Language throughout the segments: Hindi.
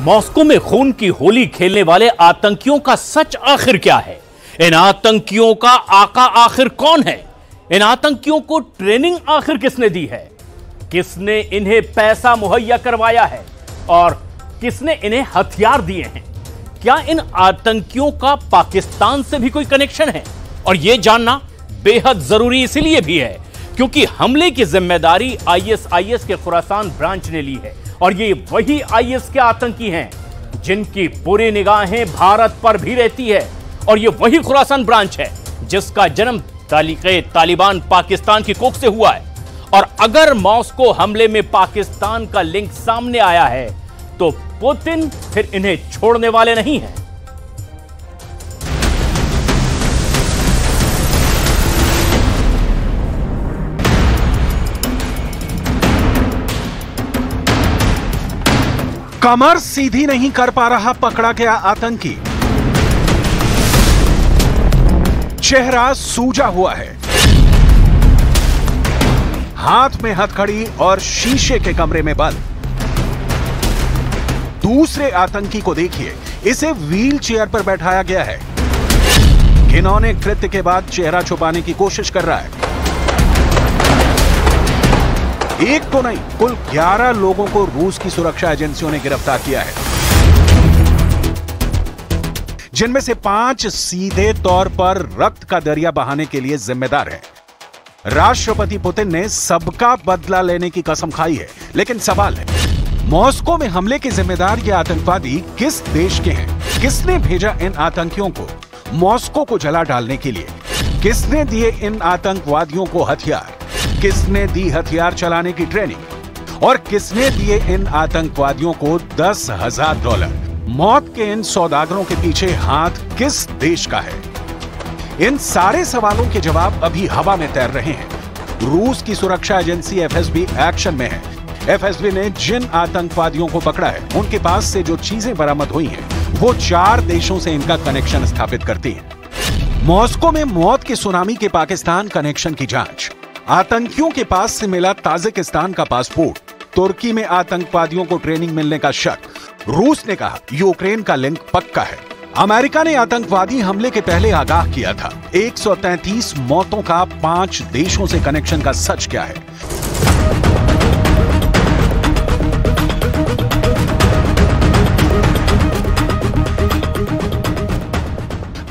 मॉस्को में खून की होली खेलने वाले आतंकियों का सच आखिर क्या है? इन आतंकियों का आका आखिर कौन है? इन आतंकियों को ट्रेनिंग आखिर किसने दी है? किसने इन्हें पैसा मुहैया करवाया है और किसने इन्हें हथियार दिए हैं? क्या इन आतंकियों का पाकिस्तान से भी कोई कनेक्शन है? और यह जानना बेहद जरूरी इसलिए भी है क्योंकि हमले की जिम्मेदारी आईएसआईएस के खुरासान ब्रांच ने ली है और ये वही आईएस के आतंकी हैं जिनकी बुरी निगाहें भारत पर भी रहती है। और ये वही खुरासान ब्रांच है जिसका जन्म तालिबान पाकिस्तान की कोख से हुआ है। और अगर मॉस्को हमले में पाकिस्तान का लिंक सामने आया है तो पुतिन फिर इन्हें छोड़ने वाले नहीं हैं। कमर सीधी नहीं कर पा रहा पकड़ा गया आतंकी, चेहरा सूजा हुआ है, हाथ में हथकड़ी और शीशे के कमरे में बंद। दूसरे आतंकी को देखिए, इसे व्हील चेयर पर बैठाया गया है। घिनौने कृत्य के बाद चेहरा छुपाने की कोशिश कर रहा है। एक तो नहीं, कुल 11 लोगों को रूस की सुरक्षा एजेंसियों ने गिरफ्तार किया है, जिनमें से 5 सीधे तौर पर रक्त का दरिया बहाने के लिए जिम्मेदार हैं। राष्ट्रपति पुतिन ने सबका बदला लेने की कसम खाई है, लेकिन सवाल है, मॉस्को में हमले के जिम्मेदार ये आतंकवादी किस देश के हैं? किसने भेजा इन आतंकियों को मॉस्को को जला डालने के लिए? किसने दिए इन आतंकवादियों को हथियार? किसने दी हथियार चलाने की ट्रेनिंग? और किसने दिए इन आतंकवादियों को $10,000? मौत के इन सौदागरों के पीछे हाथ किस देश का है? इन सारे सवालों के जवाब अभी हवा में तैर रहे हैं। रूस की सुरक्षा एजेंसी एफएसबी एक्शन में है। एफएसबी ने जिन आतंकवादियों को पकड़ा है, उनके पास से जो चीजें बरामद हुई हैं, वो 4 देशों से इनका कनेक्शन स्थापित करती हैं। मॉस्को में मौत के सुनामी के पाकिस्तान कनेक्शन की जांच, आतंकियों के पास से मिला ताजिकिस्तान का पासपोर्ट, तुर्की में आतंकवादियों को ट्रेनिंग मिलने का शक, रूस ने कहा यूक्रेन का लिंक पक्का है, अमेरिका ने आतंकवादी हमले के पहले आगाह किया था, 133 मौतों का 5 देशों से कनेक्शन का सच क्या है?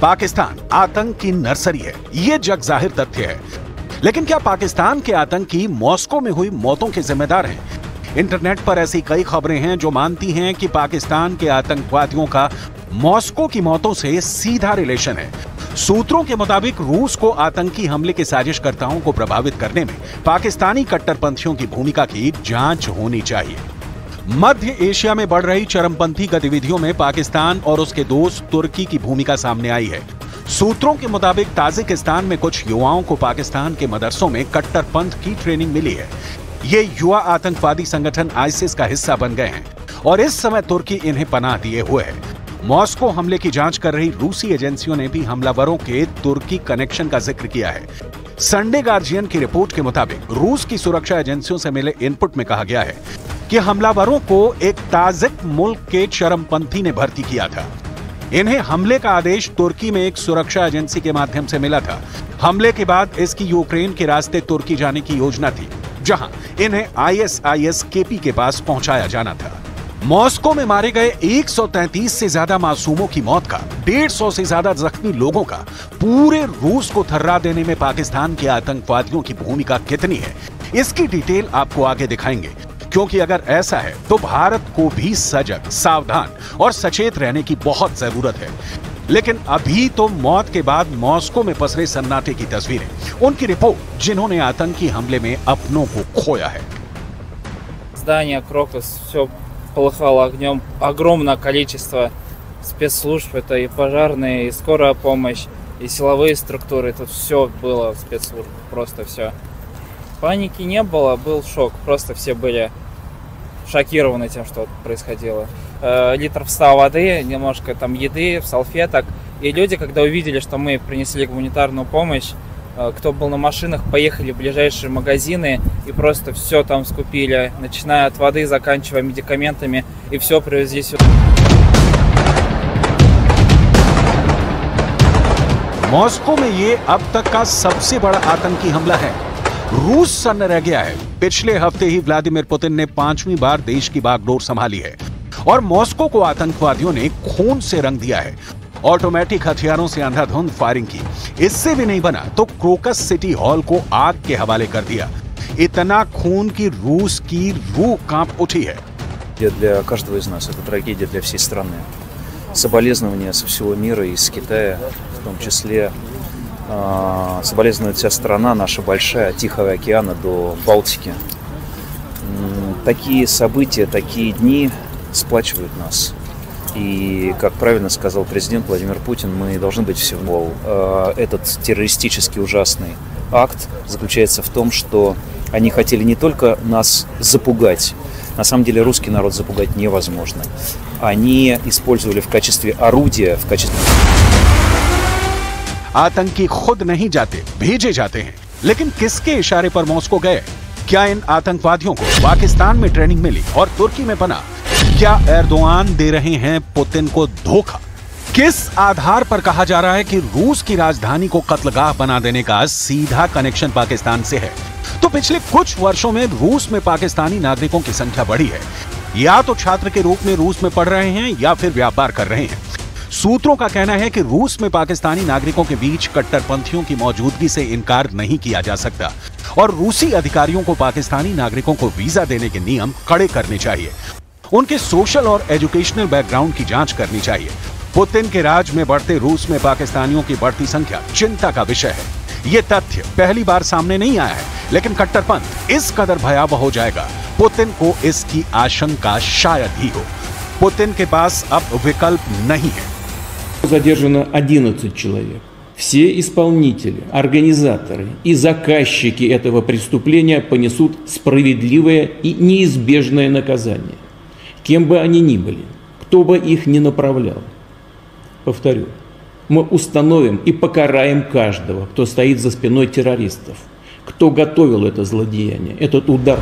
पाकिस्तान आतंक की नर्सरी है, यह जग जाहिर तथ्य है। लेकिन क्या पाकिस्तान के आतंकी मॉस्को में हुई मौतों के जिम्मेदार हैं? इंटरनेट पर ऐसी कई खबरें हैं जो मानती हैं कि पाकिस्तान के आतंकवादियों का मॉस्को की मौतों से सीधा रिलेशन है। सूत्रों के मुताबिक रूस को आतंकी हमले के साजिशकर्ताओं को प्रभावित करने में पाकिस्तानी कट्टरपंथियों की भूमिका की जांच होनी चाहिए। मध्य एशिया में बढ़ रही चरमपंथी गतिविधियों में पाकिस्तान और उसके दोस्त तुर्की की भूमिका सामने आई है। सूत्रों के मुताबिक ताजिकिस्तान में कुछ युवाओं को पाकिस्तान के मदरसों में कट्टरपंथ की ट्रेनिंग मिली है। ये युवा आतंकवादी संगठन आईसिस का हिस्सा बन गए हैं और इस समय तुर्की इन्हें पनाह दिए हुए है। मॉस्को हमले की जांच कर रही रूसी एजेंसियों ने भी हमलावरों के तुर्की कनेक्शन का जिक्र किया है। संडे गार्जियन की रिपोर्ट के मुताबिक रूस की सुरक्षा एजेंसियों से मिले इनपुट में कहा गया है कि हमलावरों को एक ताजिक मुल्क के चरमपंथी ने भर्ती किया था। इन्हें हमले का आदेश तुर्की में एक सुरक्षा एजेंसी के माध्यम से मिला था। हमले के बाद इसकी यूक्रेन के रास्ते तुर्की जाने की योजना थी, जहां इन्हें आईएसआईएस केपी के पास पहुंचाया जाना था। मॉस्को में मारे गए 133 से ज्यादा मासूमों की मौत का, 150 से ज्यादा जख्मी लोगों का, पूरे रूस को थर्रा देने में पाकिस्तान के आतंकवादियों की भूमिका कितनी है, इसकी डिटेल आपको आगे दिखाएंगे। क्योंकि अगर ऐसा है तो भारत को भी सजग, सावधान और सचेत रहने की बहुत जरूरत है। लेकिन अभी तो मौत के बाद मॉस्को में पसरे सन्नाटे की तस्वीरें, उनकी रिपोर्ट जिन्होंने आतंकी हमले में अपनों को खोया है। Здание Крокус, все полыхало огнем, огромное количество спецслужб, это и пожарные, и скорая помощь, и силовые структуры, тут все было спецслужб, просто все. Паники не было, был шок, просто все были шокированы тем, что происходило. Литров 100 воды, немножко там еды, салфеток. И люди, когда увидели, что мы принесли гуманитарную помощь, кто был на машинах, поехали в ближайшие магазины и просто все там скупили, начиная от воды, заканчивая медикаментами, и все привезли сюда. मॉस्को में ये अब तक का सबसे बड़ा आतंकी हमला है। रूस सन्न रह गया है। पिछले हफ्ते ही व्लादिमीर पुतिन ने 5वीं बार देश की बागडोर संभाली है और मॉस्को को आतंकवादियों ने खून से रंग दिया है। ऑटोमेटिक हथियारों से अंधाधुंध फायरिंग की। इससे भी नहीं बना तो क्रोकस सिटी हॉल को आग के हवाले कर दिया। इतना खून की रूस की रूह कांप उठी है। Для каждого из нас это трагедия для всей страны. Соболезнования со всего мира, из Китая в том числе. Соболезнует вся страна, наша большая, от Тихого океана до Балтики. Такие события, такие дни сплачивают нас. И, как правильно сказал президент Владимир Путин, мы должны быть всего. Этот террористический ужасный акт заключается в том, что они хотели не только нас запугать. На самом деле русский народ запугать невозможно. Они использовали в качестве орудия, в качестве... आतंकी खुद नहीं जाते, भेजे जाते हैं। लेकिन किसके इशारे पर मॉस्को गए? क्या इन आतंकवादियों को पाकिस्तान में ट्रेनिंग मिली और तुर्की में बना? क्या एर्दोआन दे रहे हैं पुतिन को धोखा? किस आधार पर कहा जा रहा है कि रूस की राजधानी को कत्लगाह बना देने का सीधा कनेक्शन पाकिस्तान से है? तो पिछले कुछ वर्षों में रूस में पाकिस्तानी नागरिकों की संख्या बढ़ी है। या तो छात्र के रूप में रूस में पढ़ रहे हैं या फिर व्यापार कर रहे हैं। सूत्रों का कहना है कि रूस में पाकिस्तानी नागरिकों के बीच कट्टरपंथियों की मौजूदगी से इनकार नहीं किया जा सकता और रूसी अधिकारियों को पाकिस्तानी नागरिकों को वीजा देने के नियम कड़े करने चाहिए। उनके सोशल और एजुकेशनल बैकग्राउंड की जांच करनी चाहिए। पुतिन के राज में बढ़ते रूस में पाकिस्तानियों की बढ़ती संख्या चिंता का विषय है। ये तथ्य पहली बार सामने नहीं आया है, लेकिन कट्टरपंथ इस कदर भयावह हो जाएगा, पुतिन को इसकी आशंका शायद ही हो। पुतिन के पास अब विकल्प नहीं है। Задержано 11 человек. Все исполнители, организаторы и заказчики этого преступления понесут справедливое и неизбежное наказание. Кем бы они ни были, кто бы их ни направлял. Повторю, мы установим и покараем каждого, кто стоит за спиной террористов, кто готовил это злодеяние, этот удар.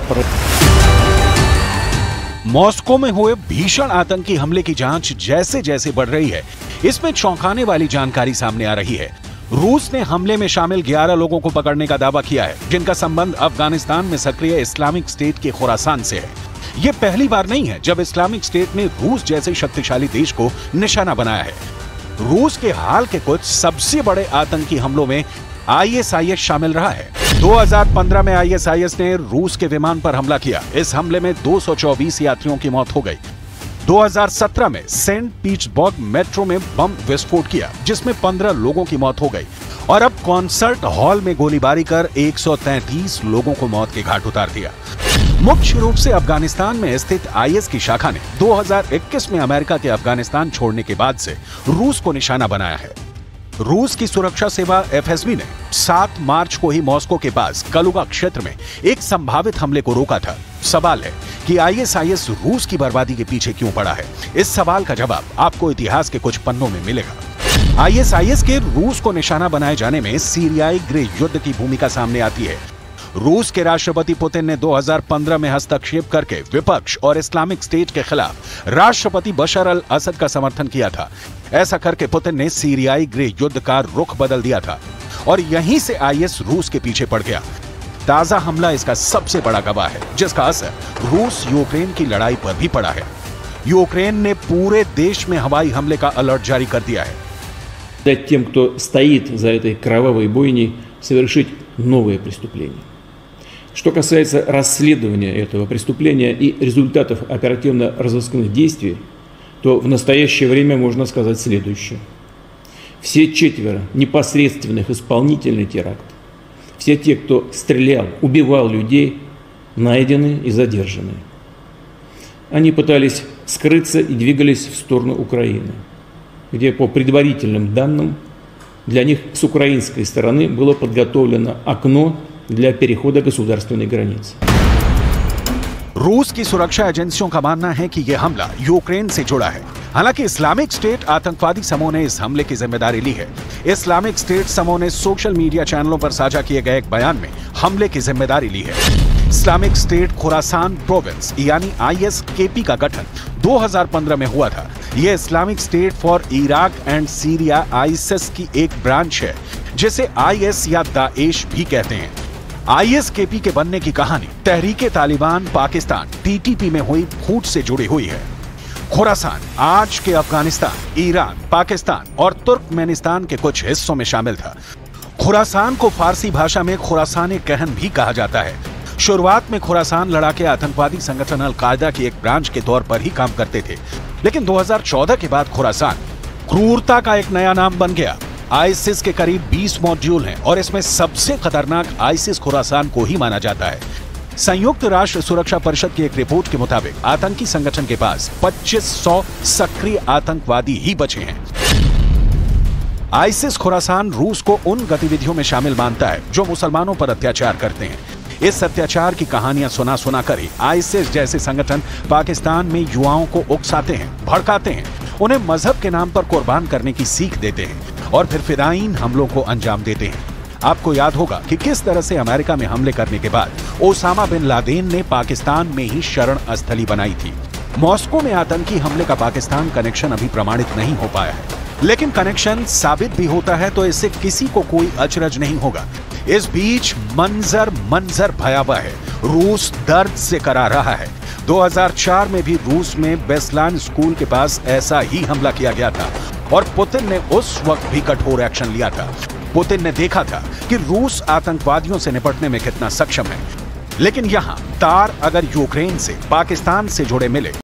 मॉस्को में हुए भीषण आतंकी हमले की जांच जैसे जैसे बढ़ रही है, इसमें चौंकाने वाली जानकारी सामने आ रही है। रूस ने हमले में शामिल 11 लोगों को पकड़ने का दावा किया है, जिनका संबंध अफगानिस्तान में सक्रिय इस्लामिक स्टेट के खुरासान से है। यह पहली बार नहीं है जब इस्लामिक स्टेट ने रूस जैसे शक्तिशाली देश को निशाना बनाया है। रूस के हाल के कुछ सबसे बड़े आतंकी हमलों में ISIS शामिल रहा है। 2015 में ISIS ने रूस के विमान पर हमला किया। इस हमले में 224 यात्रियों की मौत हो गई। 2017 में सेंट पीटर्सबर्ग मेट्रो में बम विस्फोट किया, जिसमें 15 लोगों की मौत हो गई। और अब कॉन्सर्ट हॉल में गोलीबारी कर 133 लोगों को मौत के घाट उतार दिया। मुख्य रूप से अफगानिस्तान में स्थित IS की शाखा ने 2021 में अमेरिका के अफगानिस्तान छोड़ने के बाद से रूस को निशाना बनाया है। रूस की सुरक्षा सेवा FSB ने 7 मार्च को ही मॉस्को के पास कलुगा क्षेत्र में एक संभावित हमले को रोका था। सवाल है कि ISIS रूस की बर्बादी के पीछे क्यों पड़ा है? इस सवाल का जवाब आपको इतिहास के कुछ पन्नों में मिलेगा। ISIS के रूस को निशाना बनाए जाने में सीरियाई गृह युद्ध की भूमिका सामने आती है। रूस के राष्ट्रपति पुतिन ने 2015 में हस्तक्षेप करके विपक्ष और इस्लामिक स्टेट के खिलाफ राष्ट्रपति बशर अल असद का समर्थन किया था। ऐसा करके पुतिन ने सीरियाई गृह युद्ध का रुख बदल दिया था और यहीं से IS रूस के पीछे पड़ गया। ताजा हमला इसका सबसे बड़ा गवाह है, जिसका असर रूस यूक्रेन की लड़ाई पर भी पड़ा है। यूक्रेन ने पूरे देश में हवाई हमले का अलर्ट जारी कर दिया है। Тем, кто стоит за этой кровавой бойней, совершить новые преступления. Что касается расследования этого преступления и результатов оперативно-розыскных действий, то в настоящее время можно сказать следующее. Все 4 непосредственных исполнителей теракта, все те, кто стрелял, убивал людей, найдены и задержаны. Они пытались скрыться и двигались в сторону Украины, где, по предварительным данным, для них с украинской стороны было подготовлено окно для перехода государственной границы. रूस की सुरक्षा एजेंसियों का मानना है कि यह हमला यूक्रेन से जुड़ा है। हालांकि इस्लामिक स्टेट आतंकवादी समूह ने इस हमले की जिम्मेदारी ली है। इस्लामिक स्टेट समूह ने सोशल मीडिया चैनलों पर साझा किए गए एक बयान में हमले की जिम्मेदारी ली है। इस्लामिक स्टेट खुरासान प्रोविंस यानी ISKP का गठन 2015 में हुआ था। यह Islamic state for Iraq and Syria ISIS की एक ब्रांच है, जिसे IS या दाएश भी कहते हैं। ISKP के बनने की कहानी तहरीके तालिबान पाकिस्तान TTP में हुई फूट से जुड़ी हुई है। खुरासान आज के अफगानिस्तान, ईरान, पाकिस्तान और तुर्कमेनिस्तान के कुछ हिस्सों में शामिल था। खुरासान को फारसी भाषा में खुरासान कहन भी कहा जाता है। शुरुआत में खुरासान लड़ाके आतंकवादी संगठन अल-कायदा की एक ब्रांच के तौर पर ही काम करते थे, लेकिन 2014 के बाद खुरासान क्रूरता का एक नया नाम बन गया। ISIS के करीब 20 मॉड्यूल हैं और इसमें सबसे खतरनाक ISIS खुरासान को ही माना जाता है। संयुक्त राष्ट्र सुरक्षा परिषद की एक रिपोर्ट के मुताबिक आतंकी संगठन के पास 2500 सक्रिय आतंकवादी ही बचे हैं। ISIS खुरासान रूस को उन गतिविधियों में शामिल मानता है जो मुसलमानों पर अत्याचार करते हैं। इस अत्याचार की कहानियां सुना कर ही ISIS जैसे संगठन पाकिस्तान में युवाओं को उकसाते हैं, भड़काते हैं, उन्हें मजहब के नाम पर कुर्बान करने की सीख देते हैं और फिर फिदायीन हमलों को अंजाम देते हैं। आपको याद होगा कि किस तरह से अमेरिका में हमले करने के बाद ओसामा बिन लादेन ने पाकिस्तान में ही शरण स्थली बनाई थी। मॉस्को में आतंकी हमले का पाकिस्तान कनेक्शन अभी प्रमाणित नहीं हो पाया है, लेकिन कनेक्शन साबित भी होता है तो इससे किसी को कोई अचरज नहीं होगा। इस बीच मंजर भयावह है। रूस दर्द से करा रहा है। 2004 में भी रूस में बेस्लान स्कूल के पास ऐसा ही हमला किया गया था और पुतिन ने उस वक्त भी कठोर एक्शन लिया था। पुतिन ने देखा था कि रूस आतंकवादियों से निपटने में कितना सक्षम है। लेकिन यहां तार अगर यूक्रेन से, पाकिस्तान से जुड़े मिले